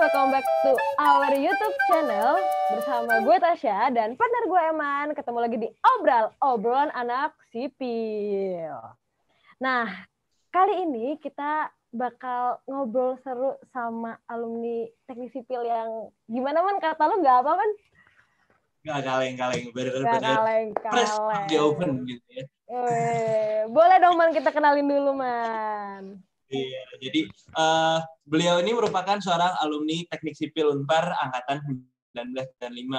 welcome back to our YouTube channel. Bersama gue Tasya dan partner gue Eman. Ketemu lagi di Obrolan Anak Sipil. Nah, kali ini kita bakal ngobrol seru sama alumni teknik sipil yang gimana Man? Kata lu nggak apa Man? Nggak kaleng-kaleng, kaleng-kaleng. Fresh di oven gitu ya. Boleh dong Man, kita kenalin dulu Man. Iya, jadi beliau ini merupakan seorang alumni teknik sipil Unpar angkatan 1995.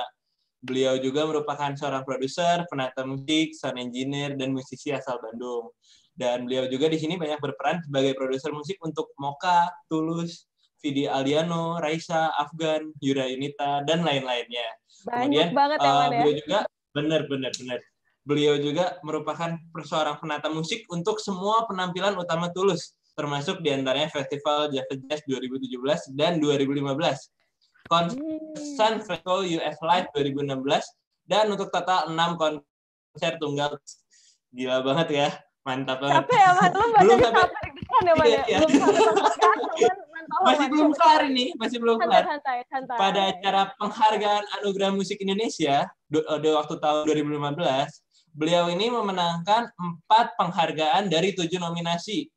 Beliau juga merupakan seorang produser, penata musik, sound engineer, dan musisi asal Bandung. Dan beliau juga di sini banyak berperan sebagai produser musik untuk Mocha, Tulus, Vidi Aldiano, Raisa, Afgan, Yura Yunita, dan lain-lainnya. Banyak banget ya Man ya? Beliau juga, benar. Beliau juga merupakan seorang penata musik untuk semua penampilan utama Tulus, termasuk diantaranya Festival Java Jazz 2017 dan 2015, Sun Festival US Live 2016, dan untuk total 6 konser tunggal. Gila banget ya, mantap banget. Capek ya Man, lu bacanya capek deg-degan ya Man ya? Iya. Masih belum kelar. Santai. Pada acara penghargaan Anugerah Musik Indonesia di waktu tahun 2015, beliau ini memenangkan 4 penghargaan dari 7 nominasi,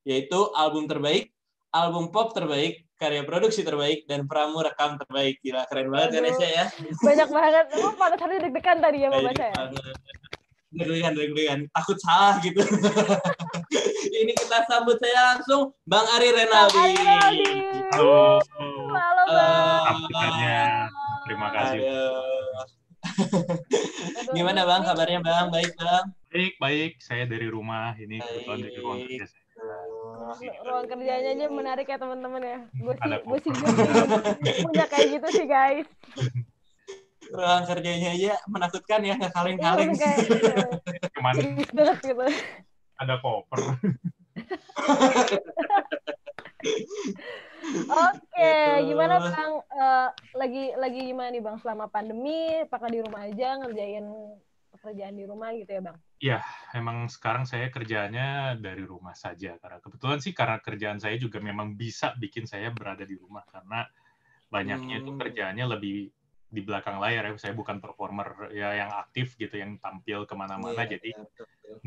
yaitu album terbaik, album pop terbaik, karya produksi terbaik, dan pramu rekam terbaik. Gila, keren banget kan Esya ya? Banyak banget. Lu pada tadi deg-degan tadi ya baca ya? Deg-degan. Takut salah gitu. Ini kita sambut saya langsung Bang Ari Renaldi. Halo Bang. Terima kasih. Gimana Bang, kabarnya Bang? Baik Bang? Baik. Saya dari rumah. Ini kebetulan dari ruang kerja saya. Ruang kerjanya aja menarik ya teman-teman ya. Gue sih punya kayak gitu sih guys. Ruang kerjanya aja menakutkan ya, nggak kaleng-kaleng. Kemana? Gitu. Ada koper. Oke, gimana Bang? Lagi gimana nih Bang selama pandemi? Apakah di rumah aja ngerjain pekerjaan di rumah gitu ya Bang? Iya, emang sekarang saya kerjanya dari rumah saja. Karena kebetulan sih karena kerjaan saya juga memang bisa bikin saya berada di rumah. Karena banyaknya itu kerjaannya lebih di belakang layar ya. Saya bukan performer ya yang aktif gitu, yang tampil kemana-mana. Jadi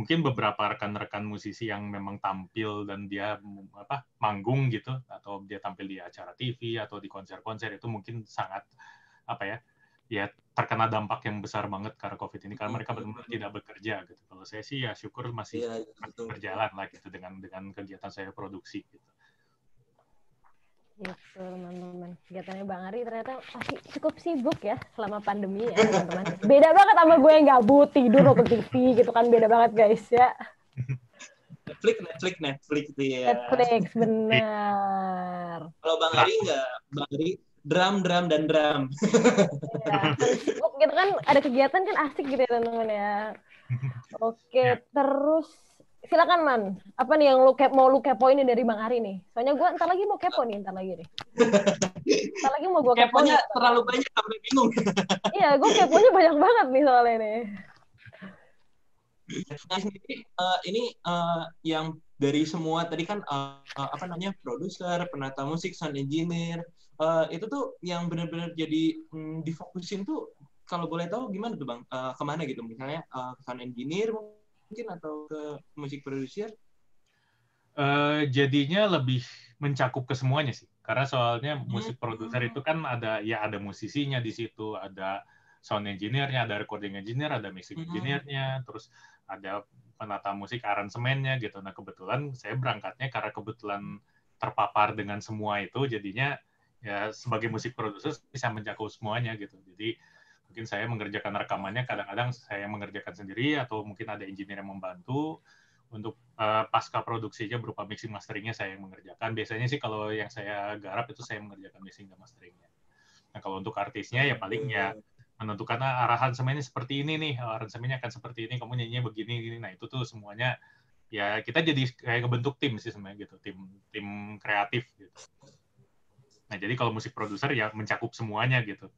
mungkin beberapa rekan-rekan musisi yang memang tampil dan dia manggung gitu, atau dia tampil di acara TV atau di konser-konser, itu mungkin sangat ya terkena dampak yang besar banget karena COVID ini, karena mereka benar-benar tidak bekerja gitu. Kalau saya sih ya syukur masih berjalan lah gitu dengan kegiatan saya produksi gitu. Gitu teman-teman. Kegiatannya Bang Ari ternyata masih cukup sibuk ya selama pandemi ya teman-teman. Beda banget sama gue yang gabut tidur nonton TV gitu kan, beda banget guys ya. Netflix itu ya. Netflix benar. Kalau Bang Ari enggak, Bang Ari drum. Ya, sibuk gitu kan, ada kegiatan kan asik gitu ya teman-teman ya. Oke, terus silakan Man. Apa nih yang mau lu kepoin dari Bang Ari nih? Soalnya gue ntar lagi mau kepo nih, Ntar lagi mau gue kepoin. Keponya terlalu banyak sampai bingung. Iya, gue keponya banyak banget nih soalnya nih. Nah, ini yang dari semua tadi kan produser, penata musik, sound engineer, itu tuh yang benar-benar jadi difokusin tuh, kalau boleh tahu gimana tuh Bang? Kemana gitu? Misalnya sound engineer mungkin atau ke musik produser? Jadinya lebih mencakup ke semuanya sih. Karena soalnya musik produser itu kan ada musisinya di situ, ada sound engineer-nya, ada recording engineer, ada mixing engineer-nya, terus ada penata musik aransemennya gitu. Nah, kebetulan saya berangkatnya karena kebetulan terpapar dengan semua itu, jadinya ya sebagai musik produser bisa mencakup semuanya gitu. Jadi mungkin saya mengerjakan rekamannya, kadang-kadang saya mengerjakan sendiri, atau mungkin ada engineer yang membantu. Untuk pasca produksinya berupa mixing masteringnya saya yang mengerjakan. Biasanya sih kalau yang saya garap itu saya mengerjakan mixing dan masteringnya. Nah, kalau untuk artisnya ya paling ya menentukan aransemennya seperti ini nih, aransemennya akan seperti ini, kamu nyanyinya begini gini. Nah, itu tuh semuanya ya kita jadi kayak ngebentuk tim sih sebenarnya gitu, tim kreatif gitu. Nah, jadi kalau musik produser ya mencakup semuanya gitu.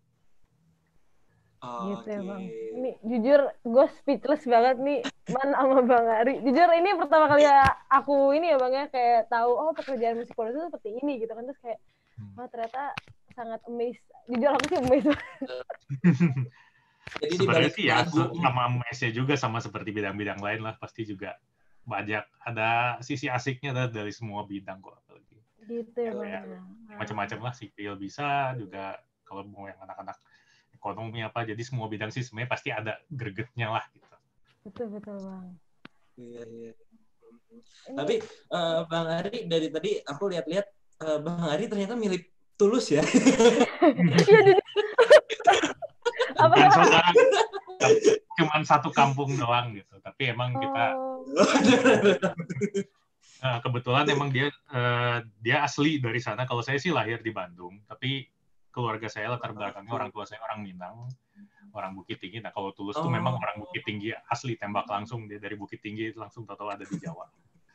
Gitu ya Bang. Ini jujur gue speechless banget nih Man sama Bang Ari. Jujur ini pertama kali aku ini ya Bang ya, kayak tahu pekerjaan musik produser seperti ini gitu kan, terus kayak Oh, ternyata sangat amazed. Jujur aku sih amazed. Jadi Sebenarnya dibalik sih ya lagu sama mesnya juga sama seperti bidang-bidang lain lah, pasti juga banyak ada sisi asiknya dari semua bidang kok, apalagi Gitu ya Bang. ya, macam-macam lah, sipil bisa juga, kalau mau yang anak-anak ekonomi apa, jadi semua bidang sih sebenarnya pasti ada gregetnya lah gitu. Betul Bang. Iya. Tapi Bang Ari, dari tadi aku lihat-lihat Bang Ari ternyata mirip Tulus ya. Iya jadi Bukan saudara, cuman satu kampung doang gitu, tapi emang kita kebetulan emang dia asli dari sana. Kalau saya sih lahir di Bandung, tapi keluarga saya latar belakangnya orang tua saya orang Minang, orang Bukit Tinggi. Nah kalau Tulus tuh memang orang Bukit Tinggi asli, tembak langsung dia dari Bukit Tinggi langsung tahu ada di Jawa.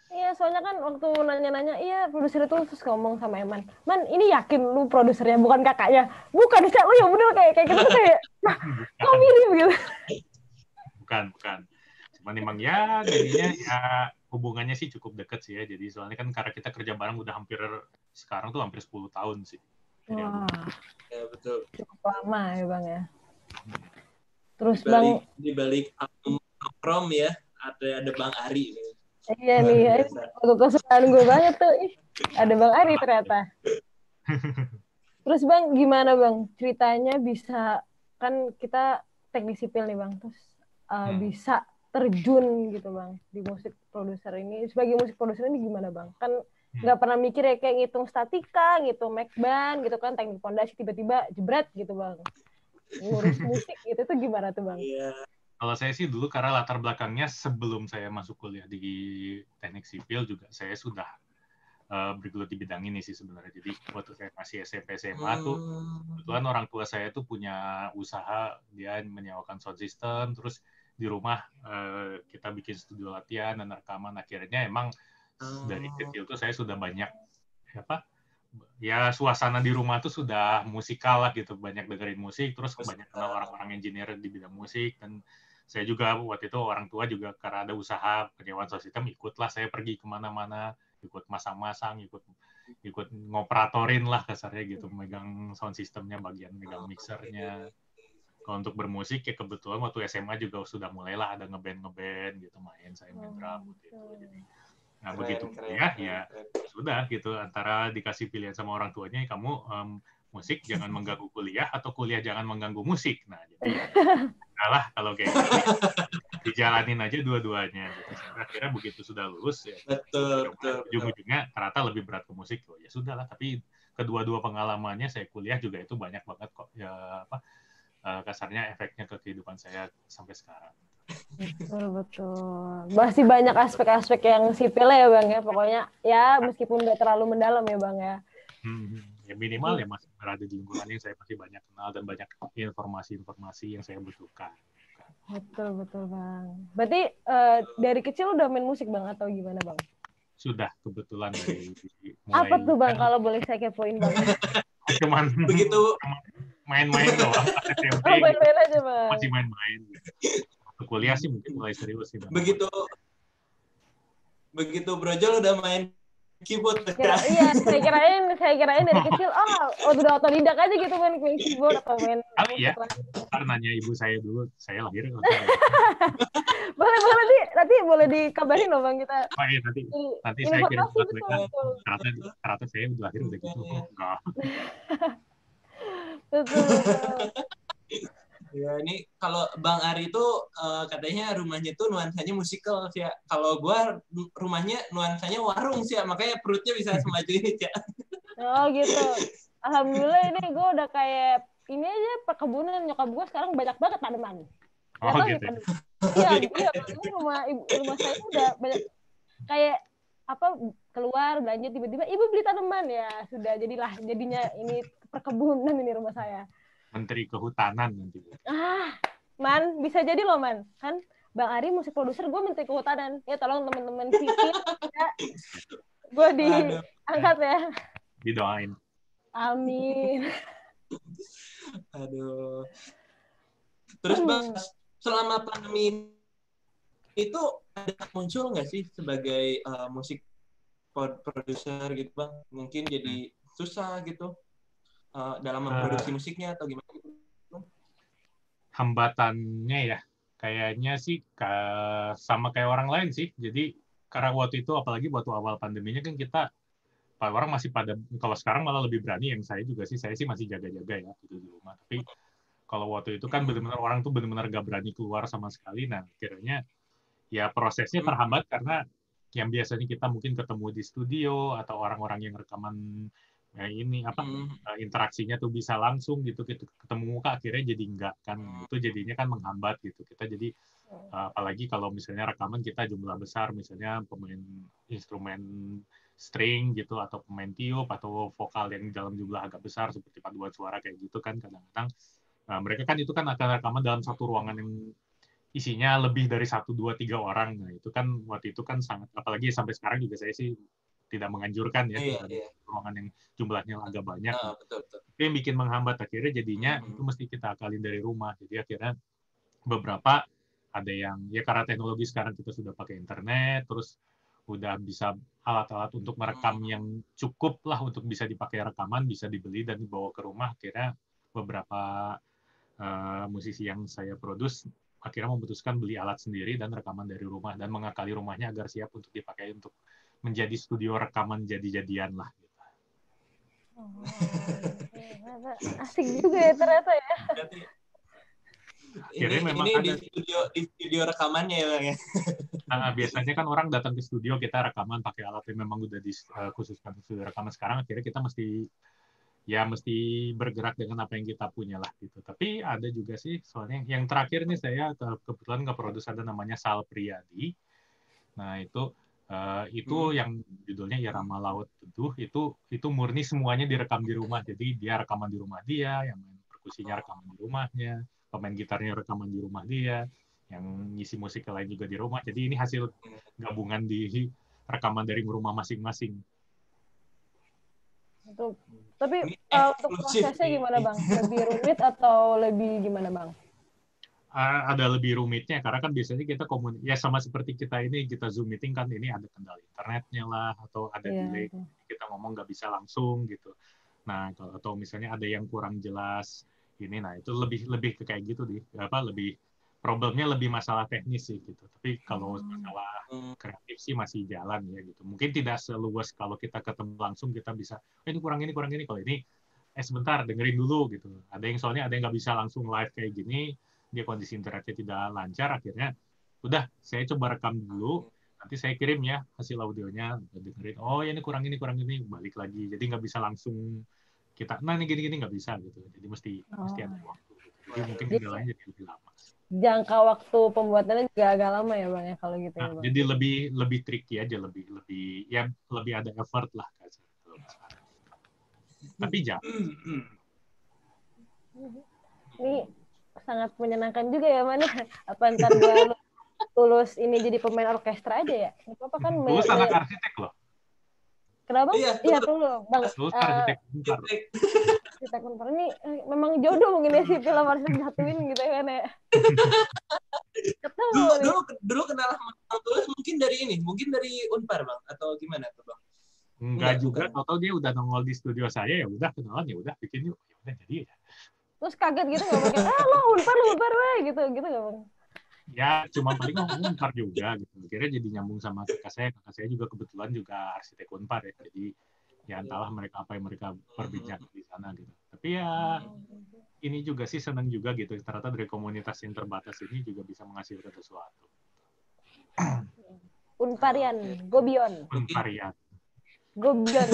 Iya, soalnya kan waktu nanya-nanya, iya produser itu terus ngomong sama Eman, Man, ini yakin lu produsernya bukan kakaknya? Bukan, Cak, lu yang bener kayak gitu tuh kayak, nah, kok mirip gitu. Bukan. Cuman emang ya jadinya ya hubungannya sih cukup dekat sih ya. Jadi soalnya kan karena kita kerja bareng udah sekarang tuh hampir 10 tahun sih. Jadi wah, ya betul. cukup lama ya Bang ya. Terus Bang, di balik album Krom ya, ada Bang Ari. Iya nih, untuk kesukaan gue banget tuh. Ada Bang Ari ternyata. Terus Bang, gimana Bang ceritanya bisa, kan kita teknik sipil nih Bang, terus bisa terjun gitu Bang di musik produser ini. Sebagai musik produser ini gimana Bang? Kan nggak pernah mikir ya kayak ngitung statika, ngitung mic band gitu kan, teknik pondasi tiba-tiba jebret gitu Bang. Ngurus musik gitu tuh gimana tuh Bang? Iya. Kalau saya sih dulu karena latar belakangnya sebelum saya masuk kuliah di teknik sipil juga saya sudah bergelut di bidang ini sih sebenarnya. Jadi waktu saya masih SMP SMA tuh kebetulan orang tua saya tuh punya usaha, dia menyewakan sound system, terus di rumah kita bikin studio latihan dan rekaman. Akhirnya emang dari kecil tuh saya sudah banyak ya suasana di rumah tuh sudah musikal lah gitu, banyak dengerin musik, terus banyak kenal orang-orang engineer di bidang musik. Dan saya juga waktu itu orang tua juga karena ada usaha penyewaan sound system, ikutlah saya pergi kemana-mana, ikut masang-masang, ikut ngoperatorin lah kasarnya gitu, megang sound systemnya, bagian megang mixernya. Kalau untuk bermusik ya kebetulan waktu SMA juga sudah mulailah ada ngeband gitu, saya main drum gitu. Jadi nah begitu ya sudah gitu, antara dikasih pilihan sama orang tuanya, kamu musik jangan mengganggu kuliah atau kuliah jangan mengganggu musik. Nah jadi lah kalau kayak gitu dijalanin aja dua-duanya gitu. Akhirnya begitu sudah lulus ya betul. ujung-ujungnya ternyata lebih berat ke musik tuh, ya sudahlah. Tapi kedua-dua pengalamannya saya kuliah juga itu banyak banget kok ya kasarnya efeknya ke kehidupan saya sampai sekarang. Betul. Masih banyak aspek-aspek yang sipil ya Bang ya. Pokoknya ya meskipun nggak terlalu mendalam ya Bang ya. Ya minimal ya masih berada di lingkungan yang saya masih banyak kenal dan banyak informasi-informasi yang saya butuhkan. Betul Bang. Berarti dari kecil udah main musik Bang atau gimana Bang? Sudah kebetulan dari mulai. Apa tuh Bang kalau boleh saya kepoin Bang? Cuman begitu main-main doang. SMP main-main aja Bang. Masih main-main. Kuliah sih mungkin mulai serius sih. Begitu brojol udah main keyboard. Iya, saya kirain dari kecil udah otodidak aja gitu main keyboard atau main. Iya. Ntar nanya ibu saya dulu, saya lahir. boleh nanti boleh dikabarin loh Bang kita. Oh iya, nanti saya kirim buat mereka. Karena saya udah lahir udah gitu. Enggak. Betul. Ya, ini kalau Bang Ari itu katanya rumahnya tuh nuansanya musikal sih ya. Kalau gua rumahnya nuansanya warung sih ya, makanya perutnya bisa semaju ini ya. Oh gitu. Alhamdulillah ini gue udah kayak ini aja perkebunan, nyokap gue sekarang banyak banget tanaman. Oh gitu. Iya, ini rumah saya udah banyak kayak keluar belanja tiba-tiba ibu beli tanaman ya sudah jadinya ini perkebunan ini rumah saya. Menteri Kehutanan nanti. Man, bisa jadi loh, Man. Kan Bang Ari musik produser, gue Menteri Kehutanan. Ya tolong teman-teman sipil ya. Gue diangkat ya. Didoain. Amin. Aduh. Terus Bang, selama pandemi itu ada muncul nggak sih sebagai musik produser gitu Bang? Mungkin jadi susah gitu dalam memproduksi musiknya atau gimana? Hambatannya ya, kayaknya sih sama kayak orang lain sih. Jadi karena waktu itu, apalagi waktu awal pandeminya kan kita, orang masih pada, kalau sekarang malah lebih berani, yang saya juga sih, saya sih masih jaga-jaga ya gitu di rumah. Tapi kalau waktu itu kan benar-benar orang tuh benar-benar gak berani keluar sama sekali. Nah, akhirnya ya prosesnya terhambat karena yang biasanya kita mungkin ketemu di studio atau orang-orang yang rekaman ini interaksinya tuh bisa langsung gitu, ketemu muka, akhirnya jadi enggak kan, itu jadinya kan menghambat gitu. Kita jadi apalagi kalau misalnya rekaman kita jumlah besar, misalnya pemain instrumen string gitu atau pemain tiup atau vokal yang dalam jumlah agak besar seperti paduan suara kayak gitu kan, kadang-kadang mereka kan itu kan akan rekaman dalam satu ruangan yang isinya lebih dari 1, 2, 3 orang. Nah, itu kan waktu itu kan sangat, apalagi sampai sekarang juga saya sih tidak menganjurkan ya, ruangan yang jumlahnya agak banyak. Betul. Itu yang bikin menghambat, akhirnya jadinya itu mesti kita akalin dari rumah. Jadi akhirnya beberapa ada yang, ya karena teknologi sekarang kita sudah pakai internet, terus udah bisa alat-alat untuk merekam yang cukup lah untuk bisa dipakai rekaman, bisa dibeli dan dibawa ke rumah. Akhirnya beberapa musisi yang saya produce akhirnya memutuskan beli alat sendiri dan rekaman dari rumah dan mengakali rumahnya agar siap untuk dipakai untuk menjadi studio rekaman jadi-jadian lah. Asik juga ya ternyata ya. Ini di studio rekamannya ya Bang ya. Nah, biasanya kan orang datang ke studio, kita rekaman pakai alat yang memang udah dikhususkan untuk studio rekaman. Sekarang akhirnya kita mesti bergerak dengan apa yang kita punya lah gitu. Tapi ada juga sih, soalnya yang terakhir nih saya kebetulan nge-produce ada namanya Sal Priadi. Nah, itu yang judulnya Irama Laut Teduh, itu murni semuanya direkam di rumah. Jadi dia rekaman di rumah dia, yang main perkusinya rekaman di rumahnya, pemain gitarnya rekaman di rumah dia, yang ngisi musik lain juga di rumah. Jadi ini hasil gabungan di rekaman dari rumah masing-masing. Tapi untuk prosesnya gimana Bang? Lebih rumit atau lebih gimana Bang? Ada lebih rumitnya, karena kan biasanya kita ya sama seperti kita ini, kita Zoom meeting kan ini ada kendala internetnya lah, atau ada delay, kita ngomong nggak bisa langsung gitu. Nah, atau misalnya ada yang kurang jelas ini, nah itu lebih ke kayak gitu problemnya lebih masalah teknis sih gitu. Tapi kalau masalah kreatif sih masih jalan ya gitu. Mungkin tidak seluas kalau kita ketemu langsung kita bisa ini kurang ini. Kalau ini sebentar dengerin dulu gitu. Soalnya ada yang nggak bisa langsung live kayak gini, dia kondisi internetnya tidak lancar, akhirnya udah saya coba rekam dulu, nanti saya kirim ya hasil audionya, dengerin, oh ya ini kurang ini, balik lagi. Jadi nggak bisa langsung kita, nah ini gini nggak bisa gitu. Jadi mesti ada waktu. Jadi mungkin kendalanya jadi lebih lama. Jangka waktu pembuatannya juga agak lama ya Bang ya kalau gitu ya Bang. Jadi lebih tricky aja, lebih ada effort lah tapi jam. Ini sangat menyenangkan juga ya Man. Apa ntar gue lulus ini jadi pemain orkestra aja ya? Apa kan? Lulus anak arsitek loh. Kenapa? Iya tuh Bang. Lulus arsitek Unpar. Arsitek Unpar ini memang jodoh mungkin ya si film harus disatuin gitu kan ya. Dulu kenal sama Tulus mungkin dari Unpar Bang, atau gimana tuh Bang? Enggak juga, atau dia udah nongol di studio saya, ya udah kenalan, ya udah bikin yuk, ya udah jadi ya. Terus kaget gitu nggak pakai, lo Unpar weh gitu nggak Bang? Ya cuma paling Unpar juga gitu. Akhirnya jadi nyambung sama kakak saya juga kebetulan juga arsitek Unpar ya, jadi ya entahlah apa yang mereka perbincangkan di sana gitu. Tapi ya ini juga sih senang juga gitu, ternyata dari komunitas yang terbatas ini juga bisa menghasilkan sesuatu. Unparian, Gobion. Unparian. Gobion.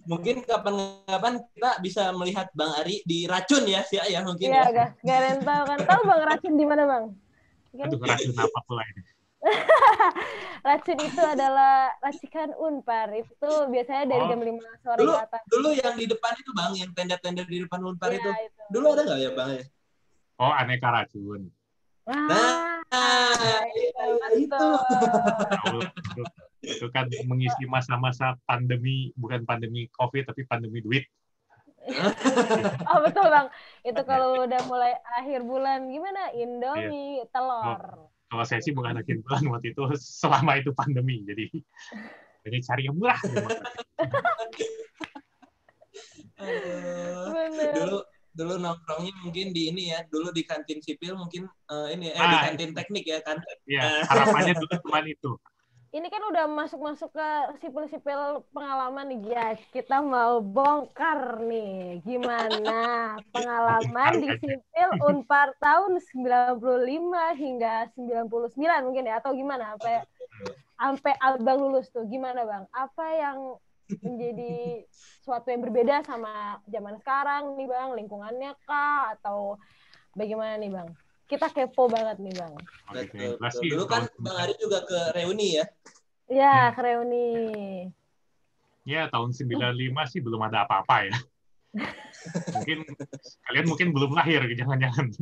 Mungkin kapan-kapan kita bisa melihat Bang Ari di Racun ya, mungkin ya. Iya, gak ada yang tahu kan. Tahu Bang Racun di mana Bang? Aduh, Racun apa pula ini? Racun itu adalah racikan Unpar. Itu biasanya dari jam 5 sore ke atas. Dulu yang di depan itu Bang, yang tenda-tenda di depan Unpar itu. Dulu ada nggak ya Bang? Oh, Aneka Racun. Itu. Itu kan mengisi masa-masa pandemi, bukan pandemi COVID, tapi pandemi duit. Oh betul Bang. Itu kalau udah mulai akhir bulan, gimana? Indomie, telur. Kalau saya sih bukan akhir bulan waktu itu, selama itu pandemi. Jadi cari yang murah. Aduh. Bener. Dulu nongkrongnya mungkin di ini ya, dulu di kantin sipil mungkin di kantin teknik ya kan. Iya, harapannya dulu cuma itu. Ini kan udah masuk ke sipil-sipil pengalaman nih, guys. Kita mau bongkar nih. Gimana pengalaman di sipil Unpar tahun 95 hingga 99 mungkin ya. Atau gimana? Sampai abang lulus tuh. Gimana bang? Apa yang menjadi sesuatu yang berbeda sama zaman sekarang nih bang? Lingkungannya kah? Atau bagaimana nih bang? Kita kepo banget nih bang. Betul. Dulu kan Bang Ari juga ke reuni ya? Ya, ke reuni. Ya, tahun 95 sih belum ada apa-apa ya. Kalian belum lahir, jangan-jangan.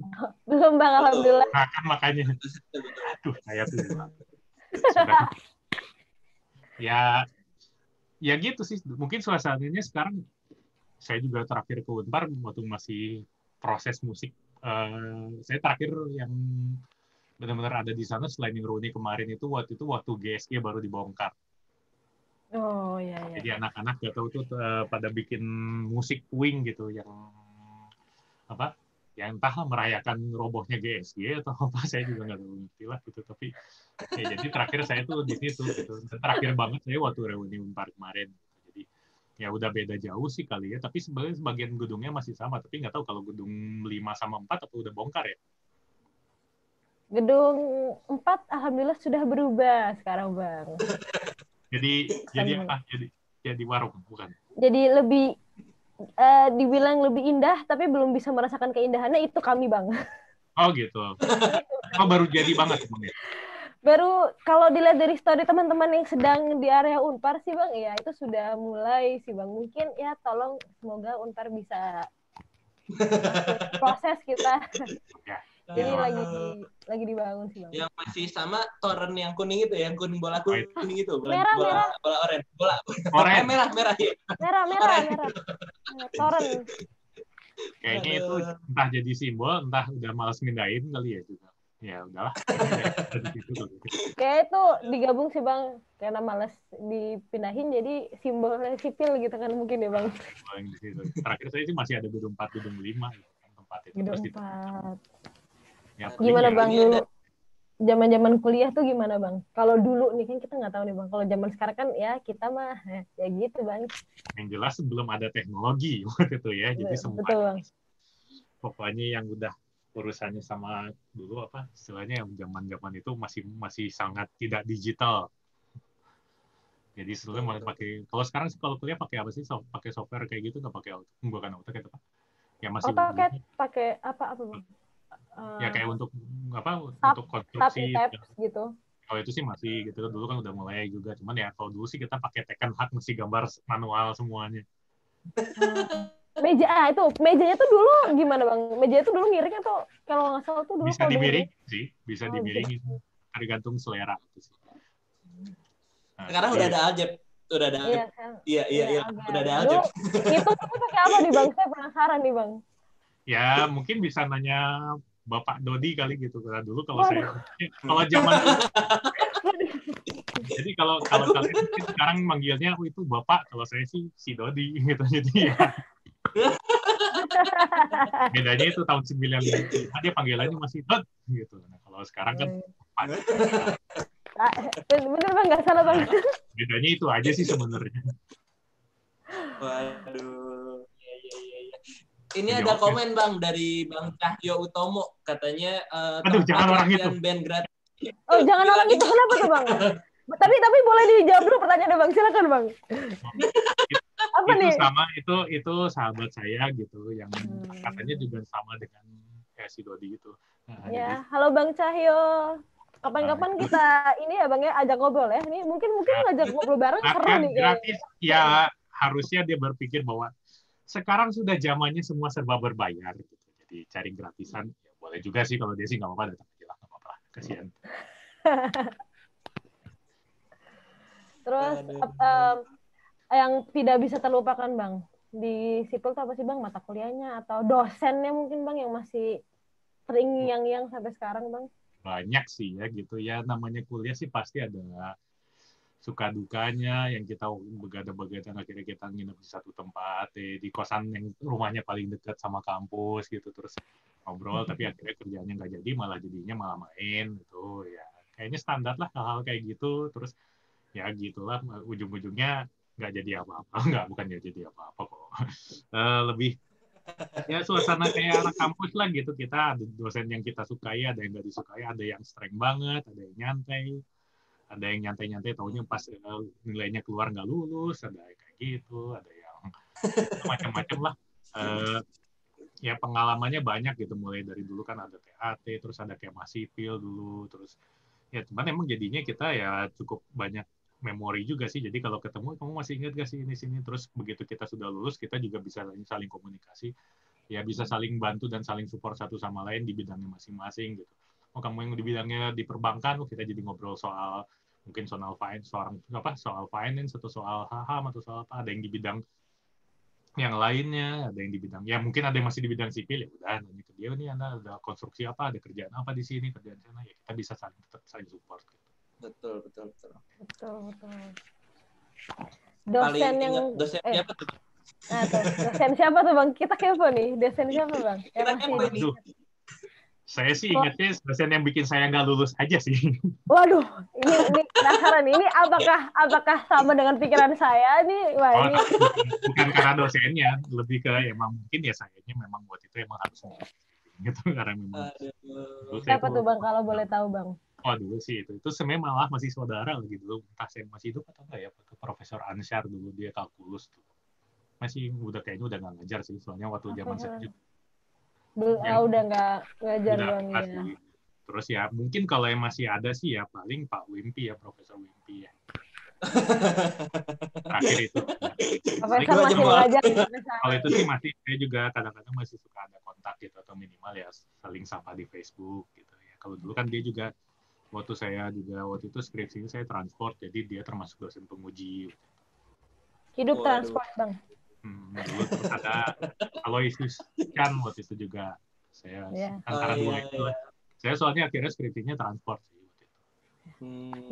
Belum bang, alhamdulillah. Nah, kan makanya. Aduh, saya tuh. Ya gitu sih. Mungkin suasananya sekarang, saya juga terakhir ke Unpar waktu masih proses musik. Saya terakhir yang benar-benar ada di sana selain yang reuni kemarin itu waktu GSG baru dibongkar. Oh iya. Jadi anak-anak gak tahu tuh pada bikin musik puing gitu yang entah merayakan robohnya GSG atau apa, saya juga nggak tahu ngerti lah gitu. Tapi ya jadi terakhir saya tuh di situ gitu. Dan terakhir banget saya waktu reuni Unpar kemarin. Jadi ya udah beda jauh sih kali ya. Tapi sebenarnya sebagian gedungnya masih sama. Tapi nggak tahu kalau gedung 5 sama 4 apa udah bongkar ya. Gedung 4 alhamdulillah sudah berubah sekarang bang. Jadi apa? Jadi warung bukan? Jadi lebih dibilang lebih indah, tapi belum bisa merasakan keindahannya itu kami bang. Oh gitu. Baru jadi banget sebenarnya. Baru kalau dilihat dari story teman-teman yang sedang di area Unpar sih bang, ya itu sudah mulai sih bang. Mungkin ya tolong semoga Unpar bisa proses kita. Ya. Jadi lagi dibangun sih bang. Yang masih sama toren yang kuning itu, yang kuning bola kuning itu, merah. Bola oranye, merah ya. Merah. Toren. Kayaknya itu entah jadi simbol, entah udah malas mindahin kali ya juga. Ya udahlah. Kayak itu digabung sih bang, karena malas dipindahin jadi simbol sipil gitu kan mungkin ya bang. Terakhir saya sih masih ada gedung 4, gedung 5 tempat itu. Gedung 4. Ya, gimana bang dulu zaman kuliah tuh gimana bang? Kalau dulu nih kan kita nggak tahu nih bang. Kalau zaman sekarang kan ya kita mah ya gitu bang. Yang jelas sebelum ada teknologi waktu itu ya. Jadi semua pokoknya yang udah urusannya sama dulu istilahnya yang zaman itu masih sangat tidak digital. Jadi sebelumnya pakai, kalau sekarang sih kalau kuliah pakai apa sih? Pakai software kayak gitu nggak pakai bukan AutoCAD apa? Ya masih AutoCAD pakai apa bang? Ya kayak untuk konstruksi gitu. Kalau itu sih masih gitu, dulu kan udah mulai juga, cuman ya kalau dulu sih kita pakai Tekken Hack masih gambar manual semuanya. Mejanya tuh dulu gimana bang? Meja itu dulu miring atau kalau nggak salah tuh dulu bisa dimiring sih, bisa dimiringin, tergantung selera itu sih. Nah, sekarang udah ada aljeb. Udah ada aljeb. Iya. Udah ada aljeb. Itu pakai apa nih bang? Saya penasaran nih bang. Ya mungkin bisa nanya Bapak Dodi kali gitu. Karena dulu kalau zaman jadi kalau kalian sekarang manggilnya itu Bapak, kalau saya sih si Dodi gitu. Jadi ya. Bedanya itu tahun 95 dia panggilannya masih Dod gitu. Nah, kalau sekarang kan bener bang, nggak salah bang. Bedanya itu aja sih sebenarnya. Waduh. Ini ada komen bang dari Bang Cahyo Utomo, katanya jangan orang itu. Band gratis. Oh jangan orang itu, kenapa tuh bang? Tapi boleh dijawab dulu pertanyaannya bang, silakan bang. Apa itu nih? Sama itu sahabat saya gitu yang katanya juga sama dengan si Dodi itu. Nah, ya, halo Bang Cahyo. Kapan-kapan kita ini ya Bang ya ajak ngobrol ya. Ini mungkin ngajak ngobrol bareng seru nih. Gratis ya, harusnya dia berpikir bahwa sekarang sudah zamannya semua serba berbayar gitu. Jadi cari gratisan ya boleh juga sih, kalau dia sih nggak apa-apa, datang aja lah, nggak apa-apa, kasihan. Terus yang tidak bisa terlupakan Bang di sipil itu apa sih Bang? Mata kuliahnya atau dosennya mungkin Bang yang masih terngiang-ngiang sampai sekarang Bang? Banyak sih ya gitu ya, namanya kuliah sih pasti ada suka dukanya, yang kita begadang-begadang akhirnya kita nginep di satu tempat, di kosan yang rumahnya paling dekat sama kampus gitu, terus ngobrol, tapi akhirnya kerjanya nggak jadi, jadinya malah main gitu ya. Kayaknya standar lah hal-hal kayak gitu, terus ya gitulah ujung-ujungnya nggak jadi apa-apa, bukan nggak jadi apa-apa kok. Lebih ya suasana kayak anak kampus lah gitu, kita ada dosen yang kita sukai, ada yang nggak disukai, ada yang streng banget, ada yang nyantai taunya pas nilainya keluar nggak lulus, ada yang kayak gitu, ada yang macam-macam lah. Ya pengalamannya banyak gitu, mulai dari dulu kan ada TAT, terus ada kema sipil dulu, terus ya cuman emang jadinya kita ya cukup banyak memori juga sih. Jadi kalau ketemu, kamu masih ingat gak sih ini sini, terus begitu kita sudah lulus kita juga bisa saling komunikasi, ya bisa saling bantu dan saling support satu sama lain di bidangnya masing-masing gitu. Oh, kamu yang di bidangnya di perbankan, kita jadi ngobrol soal mungkin soal finance atau soal saham atau soal apa. Ada yang di bidang yang lainnya, ada yang di bidang ya mungkin ada yang masih di bidang sipil, ya udah nanya ke dia, nih Anda ada konstruksi apa, ada kerjaan apa di sini, kerjaan sana, ya kita bisa tetap saling support gitu. Betul. Dosen Paling yang ingat dosen siapa tuh? Nah, tuh, dosen siapa tuh Bang? Kita kepo nih, dosen siapa Bang? Yang masih Saya sih ingatnya dosen yang bikin saya nggak lulus aja sih. Waduh, ini penasaran. Ini apakah sama dengan pikiran saya nih? Wah, ini bukan karena dosennya, lebih ke emang mungkin ya sayanya memang buat itu emang harus gitu, karena memang siapa tuh Bang kalau boleh tahu Bang? Oh dulu sih itu sebenarnya malah masih saudara lagi dulu, entah saya masih hidup atau enggak ya, Profesor Ansyar dulu, dia kalkulus tuh. Masih kayaknya udah nggak ngajar sih, soalnya waktu zaman saya udah nggak ngajar Bang ya. Terus ya mungkin kalau yang masih ada sih ya paling Pak Wimpi ya, Profesor Wimpi ya. Terakhir itu. Profesor masih mengajar. Kalau itu sih masih, saya juga kadang-kadang masih suka ada kontak gitu, atau minimal ya saling sapa di Facebook gitu ya. Kalau dulu kan dia juga waktu itu skripsinya saya transport, jadi dia termasuk dosen penguji. Hidup transport Bang. Dulu terus ada Aloysius Chan waktu itu juga, saya antara dua itu. Saya soalnya akhirnya skripsinya transport sih waktu itu.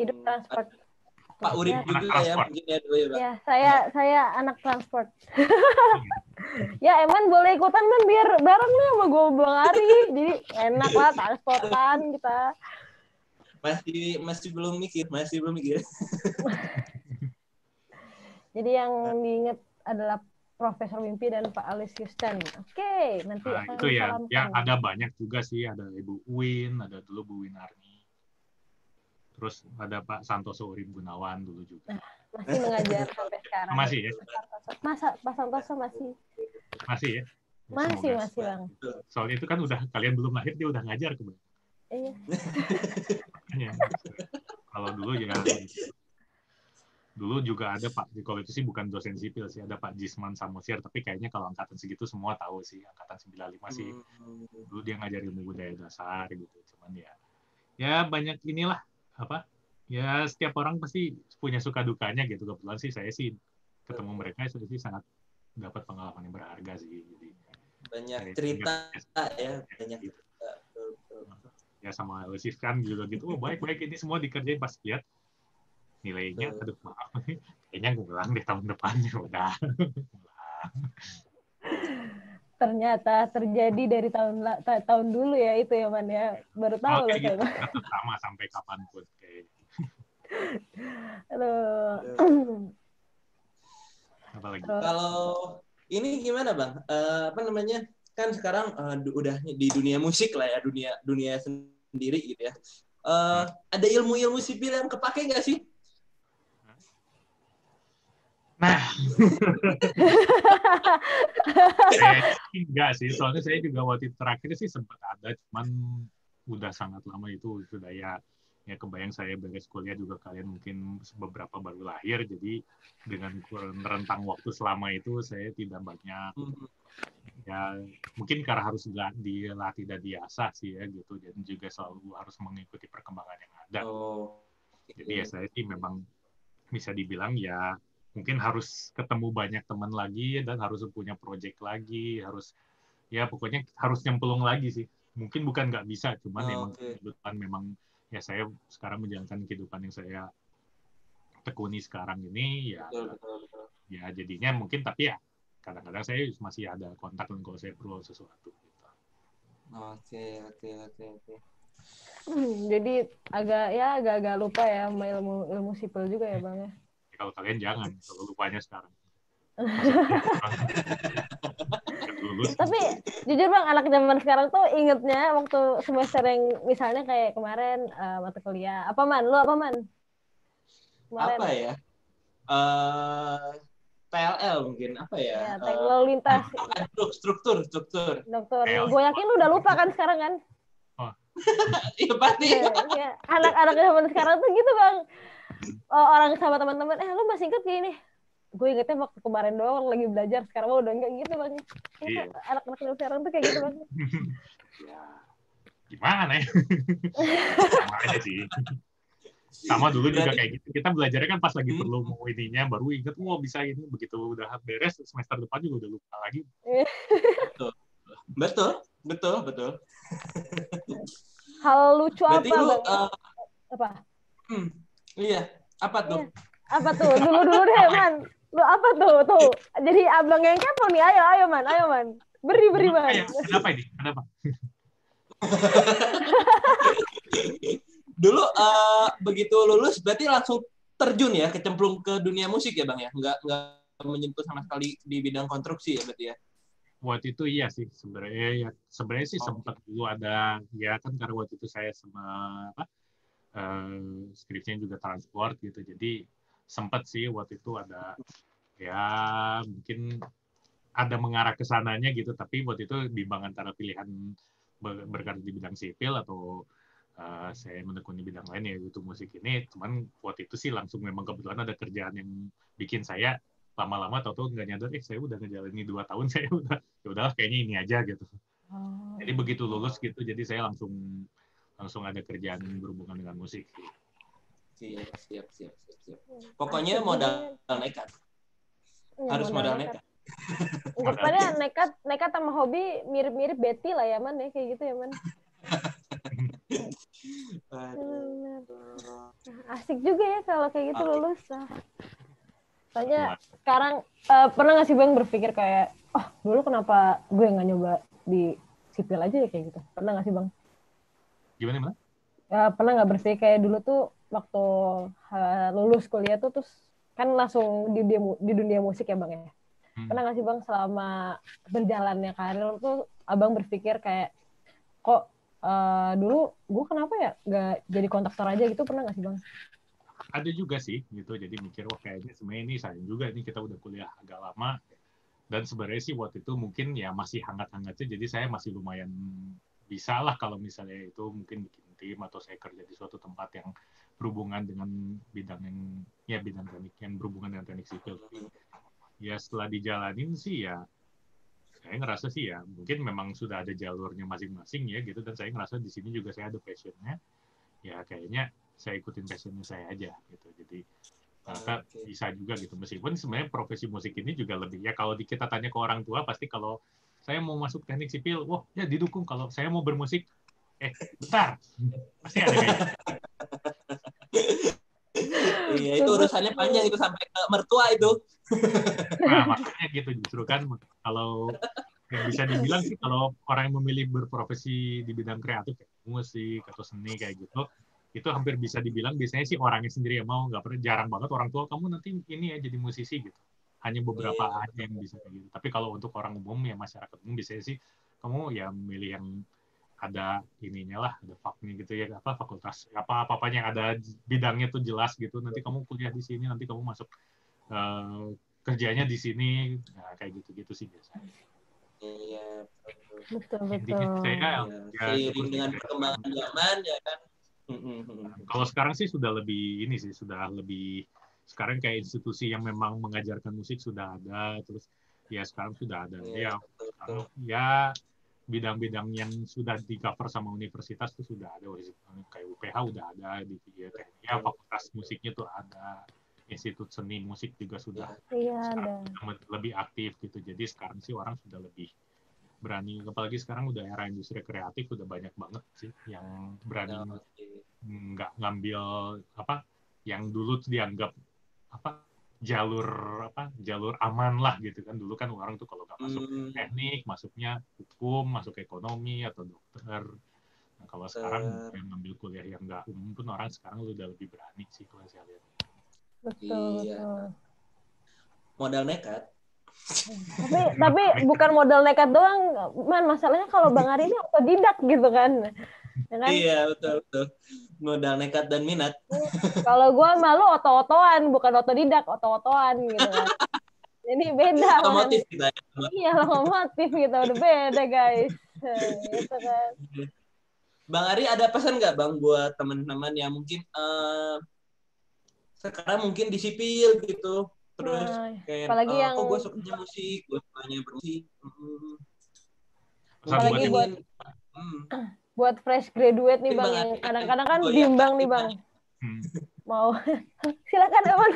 Hidup transport. Pak Urip juga ya mungkin ya dulu ya Bang. Ya, saya anak transport. Ya Eman boleh ikutan kan biar bareng nih sama gue Bang Ari. Jadi enak lah transportan kita. Masih belum mikir. Jadi yang diingat adalah Profesor Wimpi dan Pak Aloysius Chan. Oke, nanti akan itu ya, disalamkan. ya ada banyak juga sih, ada Ibu Uin, ada dulu Bu Winarni. Terus ada Pak Santoso Urip Gunawan dulu juga. Masih mengajar sampai sekarang. Masih ya? Pak Santoso masih. Masih ya? Masih Bang. Soalnya itu kan udah kalian belum lahir dia udah ngajar kebetulan. Iya. Kalau dulu juga ada Pak, kalau itu sih bukan dosen sipil sih, ada Pak Jisman Samosir, tapi kayaknya kalau angkatan segitu semua tahu sih, angkatan 95 sih. Dulu dia ngajarin ilmu budaya dasar gitu, cuman ya banyak inilah ya setiap orang pasti punya suka dukanya gitu. Kebetulan sih saya sih ketemu mereka sih sangat dapat pengalaman yang berharga sih. Jadi banyak cerita ya, banyak cerita. Ya sama Aloysius kan juga gitu. Oh baik ini semua dikerjain, pas lihat nilainya, aduh maaf, kayaknya ngulang deh tahun depannya udah. Ternyata terjadi dari tahun dulu ya itu ya Man ya, baru tahu loh gitu. saya. Sama sampai kapanpun kayaknya. Apalagi? Kalau ini gimana Bang? Kan sekarang udah di dunia musik lah ya, dunia sendiri gitu ya. Ada ilmu sipil yang kepake nggak sih? Nah, enggak sih, soalnya saya juga waktu terakhir sih sempat ada, cuman udah sangat lama itu, sudah ya kebayang saya beres kuliah juga kalian mungkin beberapa baru lahir, jadi dengan rentang waktu selama itu saya tidak banyak ya mungkin karena harus dilatih dan diasah sih ya gitu, dan juga selalu harus mengikuti perkembangan yang ada. Jadi ya saya sih memang bisa dibilang ya mungkin harus ketemu banyak teman lagi dan harus punya project lagi, harus ya pokoknya harus nyemplung lagi sih. Mungkin bukan nggak bisa, cuman memang kehidupan memang ya saya sekarang menjalankan kehidupan yang saya tekuni sekarang ini ya Betul. ya jadinya mungkin, tapi ya kadang-kadang saya masih ada kontak kalau saya perlu sesuatu gitu. Oke. Jadi agak lupa ya sama ilmu sipil juga ya Bang ya. Ya, kalau kalian jangan, kalau lupanya sekarang. Lulus. Tapi jujur Bang, anak zaman sekarang tuh ingetnya waktu semester yang misalnya kayak kemarin mata kuliah. Apa Man? Lu apa Man? Kemarin. Apa ya? TLL mungkin apa ya? Ya, teknik lalu lintas. Struktur. Dokter. TLL. Gue yakin lu udah lupa kan sekarang kan? Oh. Iya pasti. Ya, anak-anak zaman sekarang tuh gitu Bang. Orang sama teman-teman, lu masih inget gini? Gue ingetnya waktu kemarin doang lagi belajar, sekarang mah udah enggak gitu Bang. Iya. Anak-anak sekarang tuh kayak gitu Bang. Ya, gimana ya? Sama aja sih. Sama dulu juga kayak gitu. Kita belajarnya kan pas lagi perlu mau ininya, baru inget, bisa ini. Begitu udah beres, semester depan juga udah lupa lagi. Betul. Hal lucu berarti apa lu, Bang? Apa? Iya, apa tuh? Iya. Apa tuh? Dulu deh Man. Lu apa tuh? Jadi abang yang kepo nih. Ayo Man. Beri Man. Kenapa ini? Kenapa? Dulu begitu lulus berarti langsung terjun ya, kecemplung ke dunia musik ya Bang ya? Nggak menyentuh sama sekali di bidang konstruksi ya berarti ya? Waktu itu iya sih sebenarnya sih sempat dulu ada ya kan, karena waktu itu saya sama skripsinya juga transport gitu, jadi sempat sih waktu itu ada ya mungkin ada mengarah ke sananya gitu, tapi waktu itu bimbang antara pilihan berkarir di bidang sipil atau saya menekuni bidang lain ya itu musik ini. Cuman waktu itu sih langsung memang kebetulan ada kerjaan yang bikin saya lama-lama tahu-tahu nggak nyadar saya udah ngejalanin 2 tahun, saya udah ya udahlah kayaknya ini aja gitu. Jadi begitu lulus gitu, jadi saya langsung ada kerjaan yang berhubungan dengan musik. Siap. Pokoknya modal nekat. Harus modal nekat. Pokoknya nekat sama hobi mirip-mirip Betty lah ya Man ya, kayak gitu ya Man. Asik juga ya kalau kayak gitu lulus. Soalnya sekarang pernah nggak sih Bang berpikir kayak, dulu kenapa gue nggak nyoba di sipil aja ya kayak gitu? Pernah nggak sih Bang? Gimana? Pernah nggak berpikir kayak dulu tuh waktu lulus kuliah tuh terus kan langsung di dunia musik ya Bang ya? Pernah nggak sih Bang selama berjalannya karir tuh Abang berpikir kayak, kok dulu gue kenapa ya nggak jadi konduktor aja gitu, pernah nggak sih Bang? Ada juga sih gitu, jadi mikir kayaknya sebenarnya ini sayang juga ini kita udah kuliah agak lama, dan sebenarnya sih waktu itu mungkin ya masih hangat-hangatnya, jadi saya masih lumayan bisa lah kalau misalnya itu mungkin bikin tim atau saya kerja di suatu tempat yang berhubungan dengan bidang teknik yang berhubungan dengan teknik sipil. Ya setelah dijalanin sih ya saya ngerasa sih ya mungkin memang sudah ada jalurnya masing-masing ya gitu, dan saya ngerasa di sini juga saya ada passionnya, ya kayaknya saya ikutin passionnya saya aja gitu. Jadi ternyata bisa juga gitu, meskipun sebenarnya profesi musik ini juga lebih ya, kalau kita tanya ke orang tua pasti kalau saya mau masuk teknik sipil, wah ya didukung, kalau saya mau bermusik bentar pasti ada kayak Iya, itu urusannya panjang itu sampai ke mertua itu. Nah makanya gitu justru kan, kalau yang bisa dibilang sih kalau orang yang memilih berprofesi di bidang kreatif kayak musik atau seni kayak gitu, itu hampir bisa dibilang biasanya sih orangnya sendiri yang mau, nggak pernah, jarang banget orang tua kamu nanti ini ya jadi musisi gitu. Hanya beberapa aja yang bisa kayak gitu. Tapi kalau untuk orang umum ya masyarakat umum biasanya sih kamu ya milih yang ada ininya lah, ada faknya gitu ya, apa fakultas apa yang ada bidangnya tuh jelas gitu. Nanti kamu kuliah di sini, nanti kamu masuk kerjanya di sini, nah, kayak gitu-gitu sih biasanya. Iya, betul. Seiring dengan perkembangan zaman ya kan. Kalau sekarang sih sudah lebih ini sih, sudah lebih sekarang kayak institusi yang memang mengajarkan musik sudah ada, terus ya sekarang sudah ada ya bidang-bidang yang sudah di cover sama universitas tuh sudah ada, kayak UPH udah ada di ya fakultas musiknya tuh ada, institut seni musik juga sudah lebih aktif gitu. Jadi sekarang sih orang sudah lebih berani, apalagi sekarang udah era industri kreatif, udah banyak banget sih yang berani nggak ngambil apa yang dulu tuh dianggap jalur aman lah gitu kan. Dulu kan orang tuh kalau nggak masuk teknik, masuknya hukum, masuk ekonomi atau dokter. Nah, kalau sekarang yang ngambil kuliah yang nggak umum pun orang sekarang udah lebih berani sih kalau saya lihat. Betul. Modal nekat. Tapi bukan modal nekat doang, man. Masalahnya kalau Bang Ari ini otodidak gitu kan. Ya kan? Iya, betul. Modal nekat dan minat. Kalau gue malu oto-otoan, bukan otodidak, oto-otoan gitu kan. Jadi beda. Otomotif kita ya. Iya, lokomotif gitu, udah beda guys. Gitu kan. Bang Ari ada pesan nggak Bang buat teman-teman yang mungkin sekarang mungkin di sipil gitu, terus kayak apalagi yang gue sukanya musik, gue sukanya bermusik. Apalagi buat fresh graduate nih Bang, yang kadang-kadang kan bimbang nih Bang. Mau silakan Eman.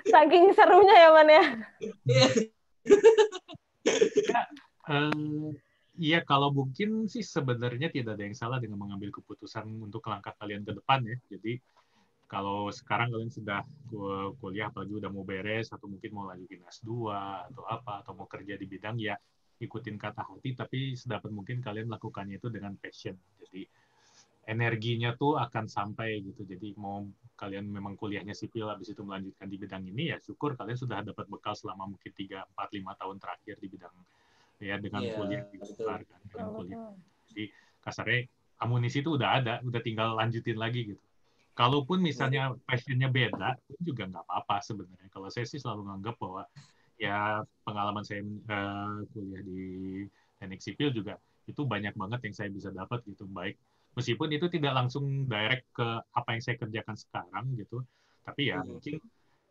Saking serunya ya Man ya. Iya, kalau mungkin sih sebenarnya tidak ada yang salah dengan mengambil keputusan untuk langkah kalian ke depan ya. Jadi kalau sekarang kalian sudah kuliah, apalagi udah mau beres, atau mungkin mau lanjutin S2 atau apa, atau mau kerja di bidang, ya ikutin kata hati, tapi sedapat mungkin kalian melakukannya itu dengan passion. Jadi energinya tuh akan sampai gitu. Jadi mau kalian memang kuliahnya sipil, habis itu melanjutkan di bidang ini, ya syukur kalian sudah dapat bekal selama mungkin 3, 4, 5 tahun terakhir di bidang ya dengan kuliah di luar kan, dengan kuliah. Jadi kasarnya amunisi itu udah ada, udah tinggal lanjutin lagi gitu. Kalaupun misalnya passionnya beda, juga nggak apa-apa sebenarnya. Kalau saya sih selalu nganggap bahwa ya pengalaman saya kuliah di teknik sipil juga itu banyak banget yang saya bisa dapat gitu, baik meskipun itu tidak langsung direct ke apa yang saya kerjakan sekarang gitu, tapi ya mungkin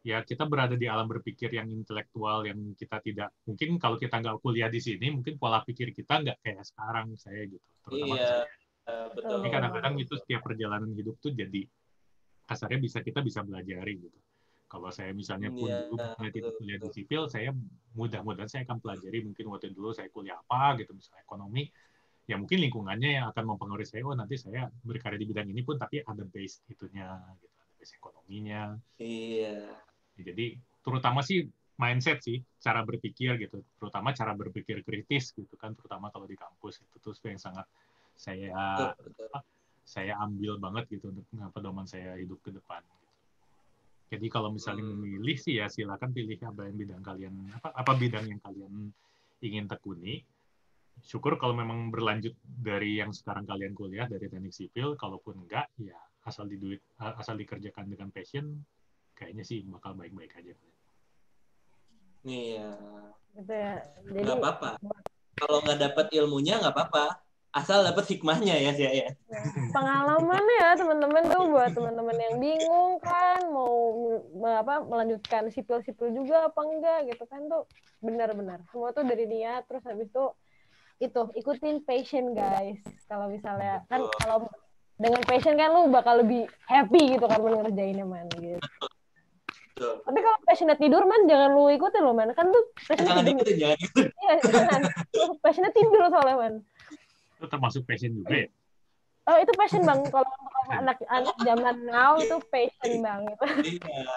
ya kita berada di alam berpikir yang intelektual yang kita tidak, mungkin kalau kita nggak kuliah di sini, mungkin pola pikir kita nggak kayak sekarang saya gitu. Terutama saya. Betul. Jadi kadang-kadang itu setiap perjalanan hidup tuh jadi kasarnya kita bisa belajari gitu. Kalau saya misalnya pun dulu tidak kuliah di sipil, saya mudah-mudahan saya akan pelajari mungkin waktu dulu saya kuliah apa gitu, misalnya ekonomi, ya mungkin lingkungannya yang akan mempengaruhi saya, nanti saya berkarya di bidang ini pun tapi ada base itunya gitu, ada base ekonominya. Iya. Jadi terutama sih mindset sih, cara berpikir gitu, terutama cara berpikir kritis gitu kan, terutama kalau di kampus itu tuh yang sangat saya ambil banget gitu untuk pedoman saya hidup ke depan. Gitu. Jadi kalau misalnya memilih sih ya silakan pilih apa yang bidang kalian apa bidang yang kalian ingin tekuni. Syukur kalau memang berlanjut dari yang sekarang kalian kuliah dari teknik sipil, kalaupun enggak ya asal dikerjakan dengan passion, kayaknya sih bakal baik-baik aja. Iya. Gitu ya. Jadi nggak apa-apa. Kalau nggak dapat ilmunya nggak apa-apa. Asal dapat hikmahnya ya sih ya. Pengalaman ya teman-teman tuh buat teman-teman yang bingung kan mau melanjutkan sipil juga apa enggak gitu kan tuh benar-benar semua tuh dari niat, terus habis itu ikutin passion guys. Kalau misalnya kan kalau dengan passion kan lu bakal lebih happy gitu kan mengerjainnya man gitu. Betul. Tapi kalau passionnya tidur man jangan lu ikutin lo man, kan tuh passionnya tidur. Jangan ikutin. Iya jangan. Passionnya tidur soalnya man. Itu termasuk passion juga ya? Oh itu passion bang, kalau anak-anak zaman now itu passion banget. Iya.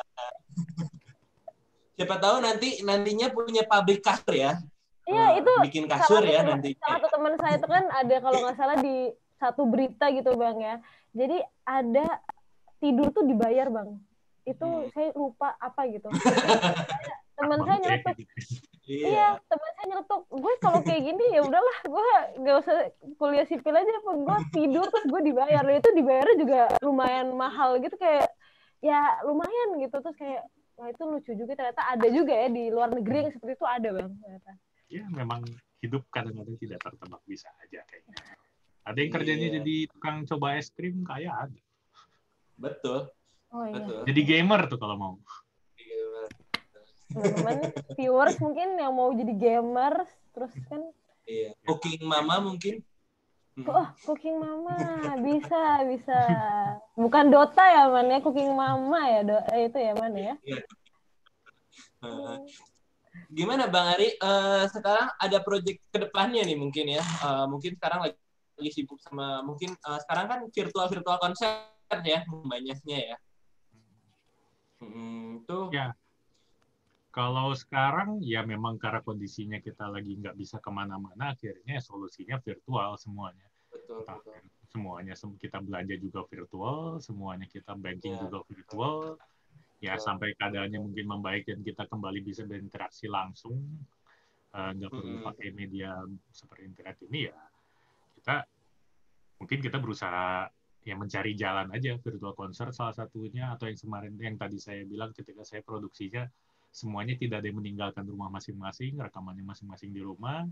Siapa tahu nantinya punya pabrik kasur ya. Iya itu bikin kasur ya nanti. Salah satu teman saya itu kan ada kalau nggak salah di satu berita gitu bang ya. Jadi ada tidur tuh dibayar bang. Itu saya lupa apa gitu. Teman saya nyeletuk. Iya, teman saya nyeletuk. Gue kalau kayak gini ya udahlah, gue gak usah kuliah sipil aja, apa gue tidur terus gue dibayar. Dan itu dibayarnya juga lumayan mahal gitu, kayak ya lumayan gitu. Terus kayak wah itu lucu juga, ternyata ada juga ya di luar negeri yang seperti itu ada bang. Ternyata. Ya memang hidup kadang-kadang tidak tertebak, bisa aja kayaknya. Ada yang kerjanya jadi tukang coba es krim, kayak ada. Betul. Oh, iya. Betul. Jadi gamer tuh kalau mau. Teman-teman viewers mungkin yang mau jadi gamer terus kan cooking mama mungkin cooking mama bisa bukan Dota ya man ya, cooking mama ya itu ya man ya. Gimana Bang Ari sekarang ada proyek kedepannya nih mungkin ya, mungkin sekarang lagi sibuk sama mungkin sekarang kan virtual konser ya banyaknya ya. Tuh. Ya, kalau sekarang ya memang karena kondisinya kita lagi nggak bisa kemana-mana, akhirnya solusinya virtual semuanya. Betul, Entah betul. semuanya kita belanja juga virtual, semuanya kita banking Ya, juga virtual. Ya betul. sampai keadaannya mungkin membaik dan kita kembali bisa berinteraksi langsung, nggak perlu pakai media seperti internet ini ya. Kita berusaha ya mencari jalan aja, virtual concert salah satunya, atau yang tadi saya bilang ketika saya produksinya semuanya tidak ada yang meninggalkan rumah masing-masing, rekamannya masing-masing di rumah,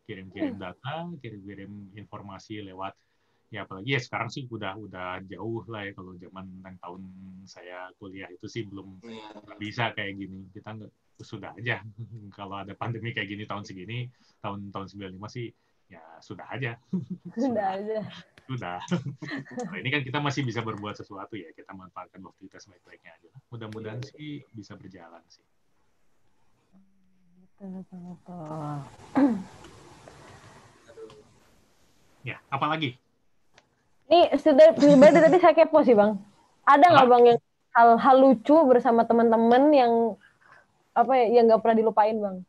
kirim-kirim data, kirim-kirim informasi lewat ya, apalagi ya sekarang sih udah jauh lah ya. Kalau zaman yang tahun saya kuliah itu sih belum bisa kayak gini. Kita nggak, sudah aja kalau ada pandemi kayak gini tahun segini, tahun 95 sih ya sudah aja. Sudah aja. Sudah. Nah, ini kan kita masih bisa berbuat sesuatu ya, kita manfaatkan waktu kita sebaik-baiknya aja. Mudah-mudahan sih bisa berjalan sih. Betul. Ya, apalagi? Ini sebenarnya tadi saya kepo sih Bang. Ada nggak Bang yang hal-hal lucu bersama teman-teman yang apa ya, yang nggak pernah dilupain Bang?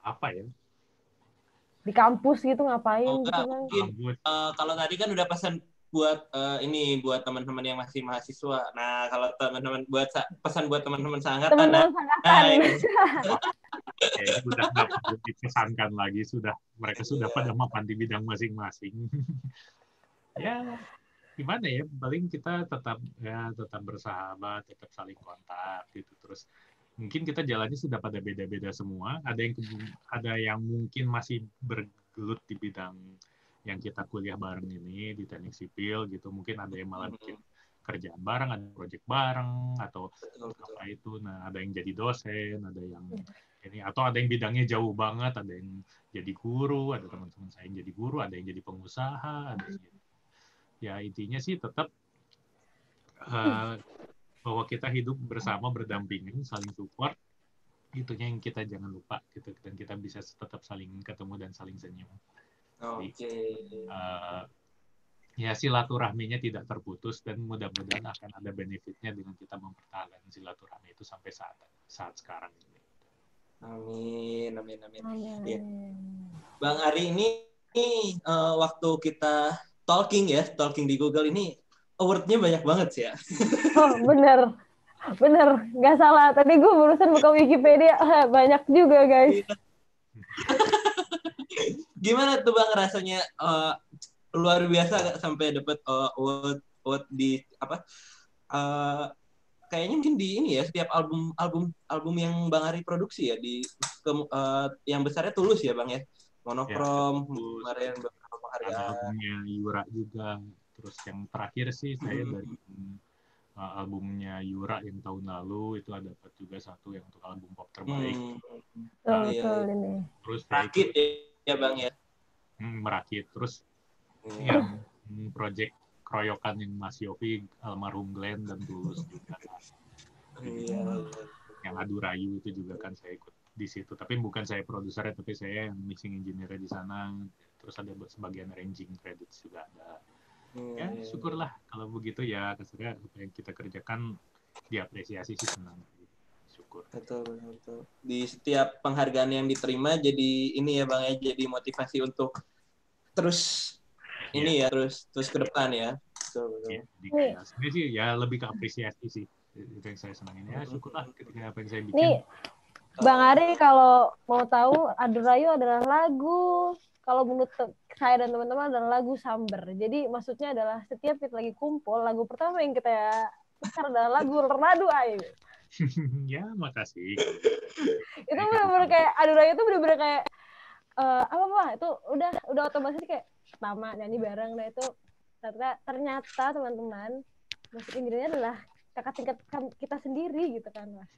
Apa ya? Di kampus gitu ngapain gitu enggak, Bang? mungkin kalau tadi kan udah pesan buat ini buat teman-teman yang masih mahasiswa. Nah, kalau teman-teman pesan buat teman-teman seangkatan. Teman-teman seangkatan. Ya, ini udah nggak perlu dipesankan lagi, mereka sudah pada mapan di bidang masing-masing. Ya, gimana ya? Paling kita tetap bersahabat, tetap saling kontak gitu. Terus mungkin kita jalannya sudah pada beda-beda semua. Ada yang mungkin masih bergelut di bidang yang kita kuliah bareng ini di teknik sipil gitu. Mungkin ada yang malah bikin kerjaan bareng, ada proyek bareng atau apa itu. Nah, ada yang jadi dosen, ada yang ini, atau ada yang bidangnya jauh banget, ada yang jadi guru, ada teman-teman saya yang jadi guru, ada yang jadi pengusaha, ada yang jadi, ya intinya sih tetap bahwa kita hidup bersama, berdampingan, saling support, itunya yang kita jangan lupa gitu, dan kita bisa tetap saling ketemu dan saling senyum. Jadi, ya silaturahminya tidak terputus, dan mudah-mudahan akan ada benefitnya dengan kita mempertahankan silaturahmi itu sampai saat sekarang ini. Amin. Ya. Bang Ari, ini waktu kita talking di Google ini award-nya banyak banget sih ya. Oh, bener, nggak salah. Tadi gue barusan buka Wikipedia, banyak juga guys. Gimana tuh Bang rasanya, luar biasa sampai dapat award di apa? Kayaknya mungkin di ini ya, setiap album yang Bang Ari produksi ya, yang besarnya Tulus ya Bang ya, Monokrom, kemarin beberapa penghargaan. Albumnya Yura juga, terus yang terakhir sih saya dari albumnya Yura yang tahun lalu itu ada dapat juga satu yang untuk album pop terbaik. Betul ini. Terus Rakit ya Bang ya. Merakit, terus yang project keroyokan yang Mas Yofi, almarhum Glenn, dan Tulus juga. Yang Adu Rayu itu juga kan saya ikut di situ, tapi bukan saya produsernya, tapi saya yang mixing engineer di sana. Terus ada sebagian arranging credits juga ada. Ya syukurlah kalau begitu ya, kasarnya apa yang kita kerjakan diapresiasi sih, senang. Syukur. Betul. Di setiap penghargaan yang diterima jadi ini ya Bang ya, jadi motivasi untuk terus ini ya, terus ke depan ya. Betul. Ya, sebenarnya sih ya lebih ke apresiasi sih, itu yang saya senangin ya. Syukurlah ketika apa yang saya bikin. Nih, Bang Ari kalau mau tahu, Adu Rayu adalah lagu, kalau menurut saya dan teman-teman adalah lagu Samber. Jadi maksudnya adalah setiap kita lagi kumpul, lagu pertama yang kita putar adalah lagu Radu Ayu. Ya, makasih. Itu benar-benar kayak Adu Rayu itu benar-benar kayak apa itu udah otomatis kayak pertama nyanyi bareng. Nah itu ternyata teman-teman musik Indonesia adalah kakak tingkat kita sendiri gitu kan Mas.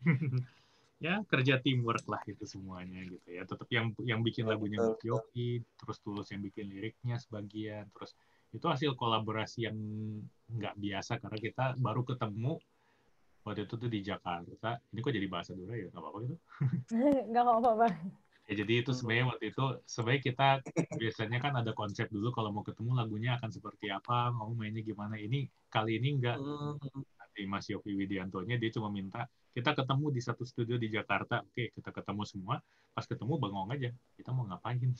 Ya kerja teamwork lah itu semuanya gitu ya. Tetap yang bikin lagunya Mas Yofi, terus Tulus yang bikin liriknya sebagian, terus itu hasil kolaborasi yang nggak biasa karena kita baru ketemu waktu itu tuh di Jakarta. Ini kok jadi bahasa dulu ya, nggak apa-apa gitu? Nggak apa-apa. Ya jadi itu sebenarnya waktu itu kita biasanya kan ada konsep dulu kalau mau ketemu lagunya akan seperti apa, mau mainnya gimana. Ini kali ini enggak. si Mas Yofi Widiantonya, dia cuma minta kita ketemu di satu studio di Jakarta. Oke, kita ketemu semua. Pas ketemu bengong aja. Kita mau ngapain?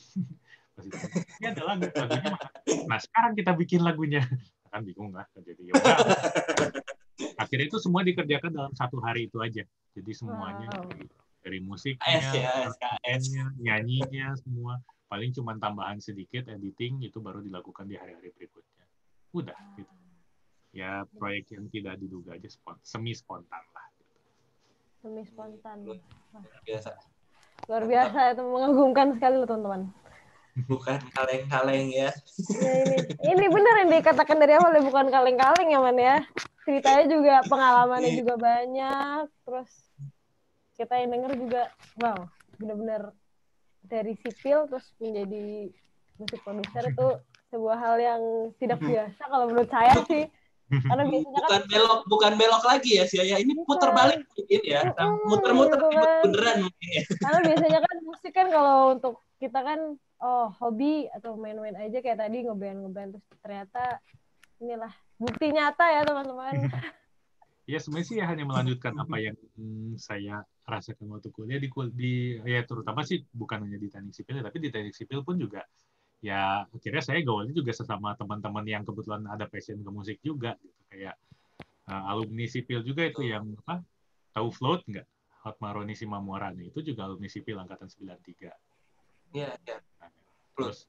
Pas itu, ini ada lagunya mana? Nah, sekarang kita bikin lagunya. Kan bingung lah. Jadi ya udah. Akhirnya itu semua dikerjakan dalam satu hari itu aja. Jadi semuanya dari musiknya, nyanyinya, semua. Paling cuma tambahan sedikit, editing, itu baru dilakukan di hari-hari berikutnya. Udah, gitu. Ya, proyek yang tidak diduga aja, semi spontan lah. Gitu. Semi spontan. Biasa. Luar biasa, itu mengagumkan sekali loh teman-teman. Bukan kaleng-kaleng ya. Ya, ini benar yang dikatakan dari awal ya, bukan kaleng-kaleng ya Man ya. Ceritanya juga, pengalamannya juga banyak. Terus kita yang denger juga, wow, benar-benar dari sipil terus menjadi musik produser itu sebuah hal yang tidak biasa kalau menurut saya sih. Karena biasanya bukan belok lagi ya sih ya. Ini putar balik mungkin ya. Muter-muter gitu kan. beneran mungkin ya. Karena biasanya kan musik kan kalau untuk kita kan hobi atau main-main aja kayak tadi ngeband terus ternyata inilah bukti nyata ya teman-teman. Ya sebenarnya sih hanya melanjutkan apa yang saya rasakan waktu kuliah di ya terutama sih bukan hanya di teknik sipil tapi di teknik sipil pun juga ya akhirnya saya gaulnya juga sesama teman-teman yang kebetulan ada passion ke musik juga gitu kayak alumni sipil juga itu yang apa tahu float nggak Hotmaroni Simamorani itu juga alumni sipil angkatan 93. Iya. Terus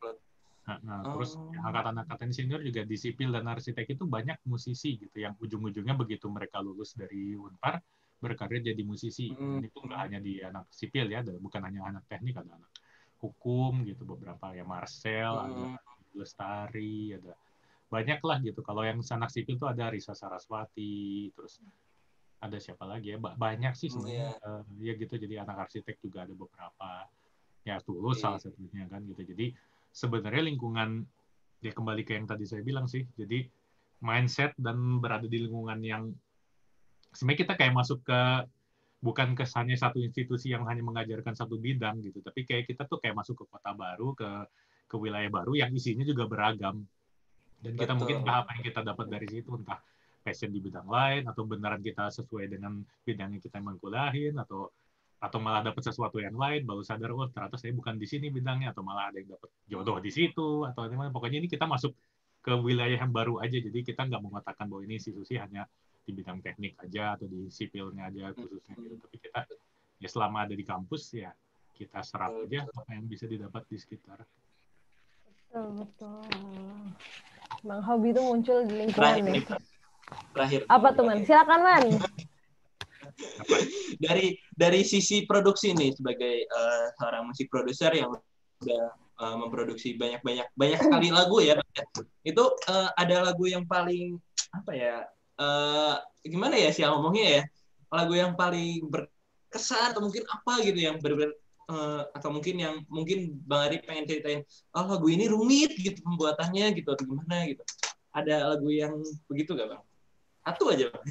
terus angkatan-angkatan senior juga di sipil dan arsitek itu banyak musisi gitu yang ujung-ujungnya begitu mereka lulus dari Unpar berkarir jadi musisi. Dan itu nggak hanya di anak sipil ya, bukan hanya anak teknik, ada anak hukum gitu beberapa ya Marcel, ada Lestari, ada banyak lah gitu. Kalau yang anak sipil tuh ada Risa Saraswati, terus ada siapa lagi ya? Banyak sih sebenarnya. Ya gitu. Jadi anak arsitek juga ada beberapa. Ya Tulus salah satunya kan gitu. Jadi sebenarnya lingkungan ya kembali ke yang tadi saya bilang sih. Jadi mindset dan berada di lingkungan yang sebenarnya kita kayak masuk ke bukan kesannya satu institusi yang hanya mengajarkan satu bidang gitu, tapi kayak kita tuh kayak masuk ke kota baru, ke wilayah baru yang isinya juga beragam. Dan kita mungkin entah apa yang kita dapat dari situ, entah passion di bidang lain, atau beneran kita sesuai dengan bidang yang kita emang kuliahin, atau malah dapat sesuatu yang lain, baru sadar, oh ternyata saya bukan di sini bidangnya, atau malah ada yang dapat jodoh di situ, atau gimana. Pokoknya ini kita masuk ke wilayah yang baru aja, jadi kita nggak mengatakan bahwa ini institusi hanya di bidang teknik aja atau di sipilnya aja khususnya gitu. Tapi kita ya selama ada di kampus ya kita serap aja apa yang bisa didapat di sekitar. Betul. Bang hobi itu muncul di lingkungan nih. Terakhir. Apa tuh Man? Silakan Man. Dari sisi produksi nih sebagai seorang musik produser yang udah memproduksi banyak sekali lagu ya. Itu ada lagu yang paling apa ya? Gimana ya sih ngomongnya ya, lagu yang paling berkesan atau mungkin apa gitu yang benar-benar atau mungkin yang mungkin Bang Ari pengen ceritain, lagu ini rumit gitu pembuatannya gitu atau gimana gitu, ada lagu yang begitu gak Bang? Satu aja Bang.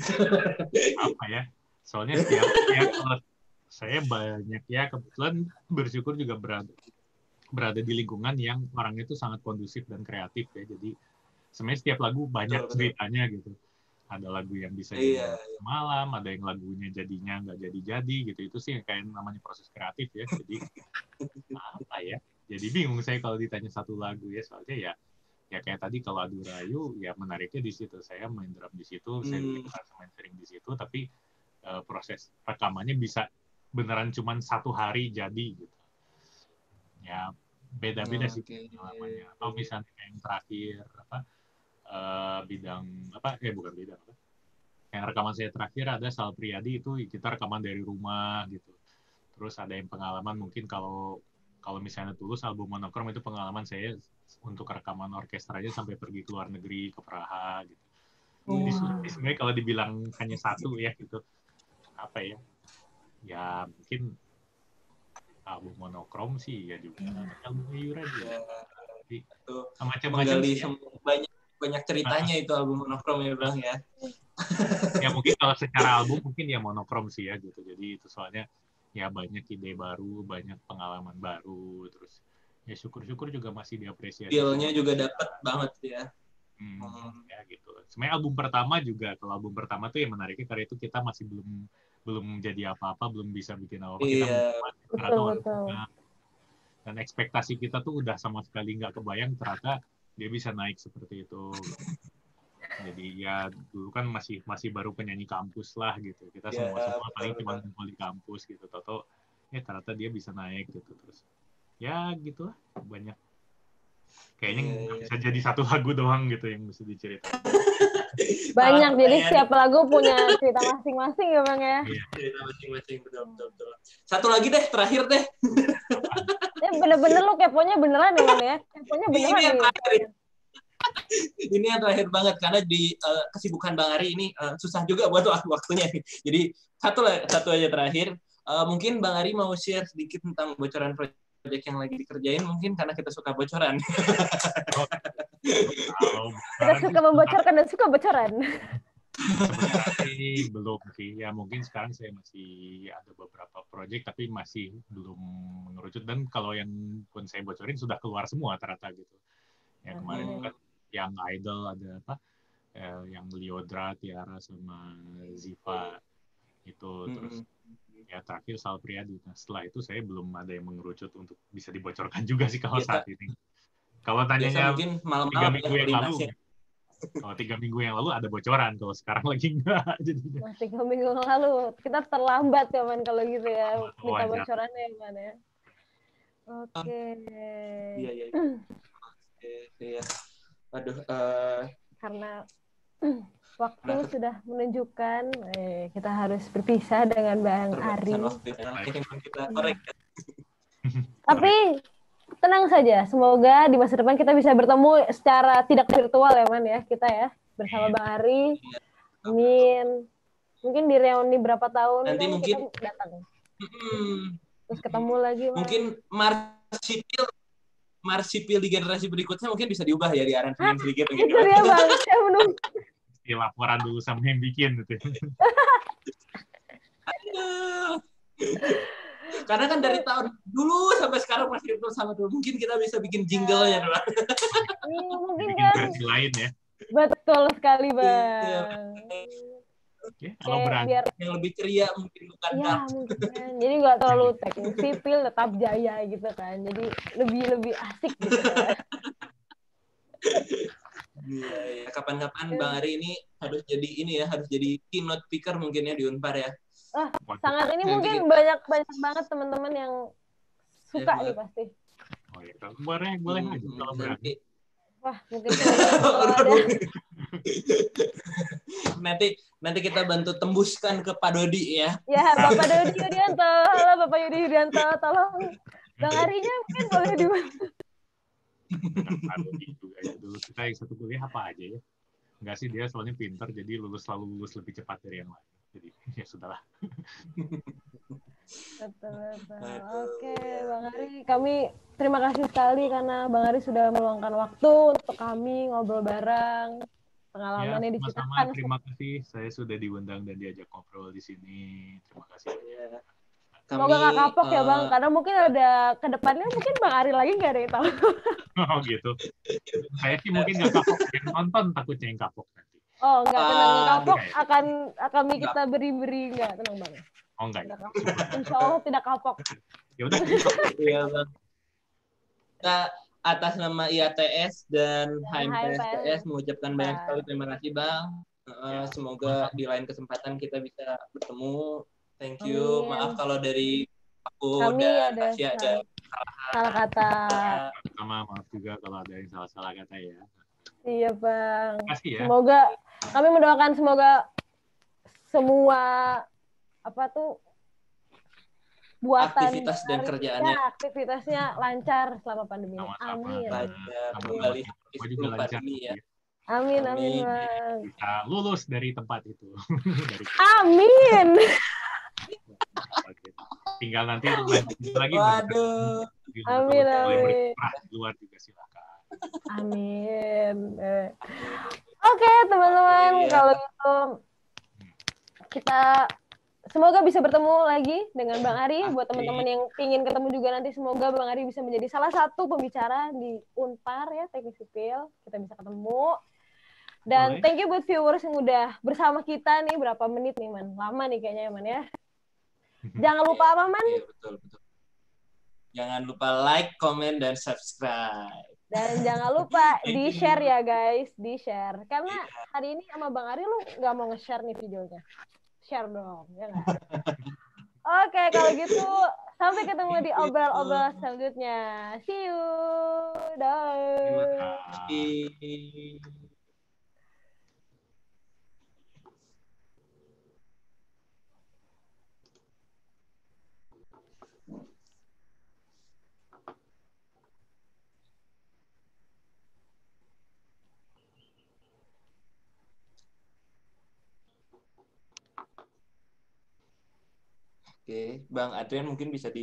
Apa ya, soalnya setiap kalau saya banyak ya kebetulan bersyukur juga berada di lingkungan yang orangnya itu sangat kondusif dan kreatif ya, jadi sebenarnya setiap lagu banyak ceritanya gitu. Ada lagu yang bisa jadi malam, ada yang lagunya jadinya nggak jadi-jadi gitu. Itu sih kayak namanya proses kreatif ya. Jadi apa ya? Jadi bingung saya kalau ditanya satu lagu ya. Soalnya ya kayak tadi kalau Adu Rayu ya menariknya di situ. Saya main drum di situ, saya main sering di situ. Tapi proses rekamannya bisa beneran cuma satu hari jadi gitu. Ya beda-beda sih pengalamannya. Atau misalnya yang terakhir apa? Bidang apa bukan bidang apa yang rekaman saya terakhir ada Sal Priadi itu kita rekaman dari rumah gitu. Terus ada yang pengalaman mungkin kalau misalnya Tulus album Monokrom itu pengalaman saya untuk rekaman orkestranya sampai pergi ke luar negeri ke Praha gitu. Jadi sebenarnya kalau dibilang hanya satu ya gitu apa ya mungkin album Monokrom sih ya juga album Yura juga macam-macam banyak ceritanya itu album Monokrom ya Bang ya. Ya mungkin kalau secara album mungkin ya Monokrom sih ya gitu. Jadi itu soalnya ya banyak ide baru, banyak pengalaman baru, terus ya syukur-syukur juga masih diapresiasi. Feel-nya juga dapat banget ya. Ya gitu. Sebenarnya album pertama juga, kalau album pertama tuh yang menariknya karena itu kita masih belum jadi apa-apa, belum bisa bikin apa-apa, kita Betul. dan ekspektasi kita tuh udah sama sekali nggak kebayang ternyata dia bisa naik seperti itu. Jadi ya dulu kan masih baru penyanyi kampus lah gitu. Kita semua paling cuma ngumpul di kampus gitu. Toto ya ternyata dia bisa naik gitu terus. Ya gitulah banyak. Kayaknya nggak bisa jadi satu lagu doang gitu yang mesti diceritain. Banyak, jadi setiap lagu punya cerita masing-masing ya Bang ya. Iya, cerita masing-masing, betul. Satu lagi deh, terakhir deh. Bener-bener lu keponya beneran ya Man ya? Keponya beneran ini yang nih. terakhir. Ini yang terakhir banget, karena di kesibukan Bang Ari ini susah juga buat waktunya. Jadi satu aja terakhir. Mungkin Bang Ari mau share sedikit tentang bocoran proyek yang lagi dikerjain, mungkin karena kita suka bocoran. Kita suka membocorkan dan suka bocoran. Sebenarnya belum sih. Ya mungkin sekarang saya masih ada beberapa proyek tapi masih belum mengerucut, dan kalau yang pun saya bocorin sudah keluar semua ternyata gitu. Ya kemarin kan yang Idol ada apa? Yang Liodra, Tiara sama Ziva itu, terus ya terakhir Sal Priadi. Nah, setelah itu saya belum ada yang mengerucut untuk bisa dibocorkan juga sih kalau saat ini. Kalau tanyanya mungkin malam-malam 3 minggu yang lalu, kalau 3 minggu yang lalu ada bocoran, kalau sekarang lagi enggak. Mas 3 minggu yang lalu, kita terlambat ya Man kalau gitu ya, minta bocorannya ya Man ya. Oke. Iya. Aduh. Karena waktu sudah menunjukkan kita harus berpisah dengan Bang Ari. Tapi tenang saja, semoga di masa depan kita bisa bertemu secara tidak virtual ya Man ya, kita ya bersama Bang Ari. Amin. Mungkin di reuni berapa tahun nanti kan mungkin kita datang. Terus ketemu lagi Man. Mungkin marsipil di generasi berikutnya mungkin bisa diubah ya, di aransemen sedikit gitu. Itu dia Bang, saya menunggu. Laporan dulu sama yang bikin gitu. Karena kan dari tahun dulu sampai sekarang masih terus sama dulu. Mungkin kita bisa bikin jingle-nya dulu. Mungkin bikin kan. Versi lain ya. Betul sekali Bang. Oke, kalau berani. Yang lebih ceria mungkin bukan. Ya mungkin. Jadi nggak terlalu teknik sipil, tetap jaya gitu kan. Jadi lebih asik gitu. Iya. Kapan-kapan Bang Ari ini harus jadi keynote speaker mungkin ya di Unpar ya. Sangat ini mungkin banyak banget teman-teman yang suka nih pasti. Oh iya, boleh aja kalau berani. Wah, mungkin ada. Nanti kita bantu tembuskan ke Pak Dodi ya. Ya, Bapak Dodi Yudianto. Halo Bapak Dodi Yudianto, tolong Bang Arinya mungkin boleh dibantu. Pak Dodi juga ya. Dulu kita yang satu kuliah apa aja ya. Enggak sih, dia soalnya pintar, jadi selalu lulus lebih cepat dari yang lain. Jadi ya sudahlah. Betul. Oke, Bang Ari, kami terima kasih sekali karena Bang Ari sudah meluangkan waktu untuk kami ngobrol bareng. Pengalamannya diceritakan. Terima kasih, saya sudah diundang dan diajak ngobrol di sini. Terima kasih. Semoga nggak kapok ya Bang, karena mungkin ada kedepannya mungkin Bang Ari lagi nggak ada yang tahu. Oh gitu. Saya sih mungkin nggak kapok, yang nonton takutnya yang kapok nanti. Oh nggak, tenang, yang kapok akan kita beri nggak, tenang Bang. Oh enggak. Insya Allah tidak kapok. Ya udah. Iya Bang. Kita atas nama IATS dan HMPSTS mengucapkan banyak sekali terima kasih Bang. Semoga di lain kesempatan kita bisa bertemu. Thank you. Maaf kalau dari aku dan Tasya ada salah kata. Sama maaf juga kalau ada yang salah kata ya. Iya Bang. Makasih ya. Semoga kami mendoakan semoga semua buatan aktivitas dan kerjaannya aktivitasnya lancar selama pandemi ini. Amin. Kembali juga lancar ya. Amin Bang. Bisa lulus dari tempat itu. Amin. Tinggal nanti lagi. Waduh. Amin. Luar juga silakan. Amin. Oke teman-teman, kalau gitu kita semoga bisa bertemu lagi dengan Bang Ari. Buat teman-teman yang ingin ketemu juga nanti, semoga Bang Ari bisa menjadi salah satu pembicara di Unpar ya, Teknik Sipil. Kita bisa ketemu. Dan Boleh. thank you buat viewers yang udah bersama kita nih berapa menit nih, Man. Lama nih kayaknya ya, Man ya. Jangan lupa apa, Man? Iya, betul, betul. Jangan lupa like, comment, dan subscribe. Dan jangan lupa Thank you, di-share Dio. ya, guys. Di-share. Karena Iya. hari ini sama Bang Ari lu nggak mau nge-share nih videonya. Share dong, ya nggak? Oke, kalau gitu sampai ketemu di obrolan-obrolan selanjutnya. See you. Terima Dah. kasih. Oke, Bang Adrian mungkin bisa di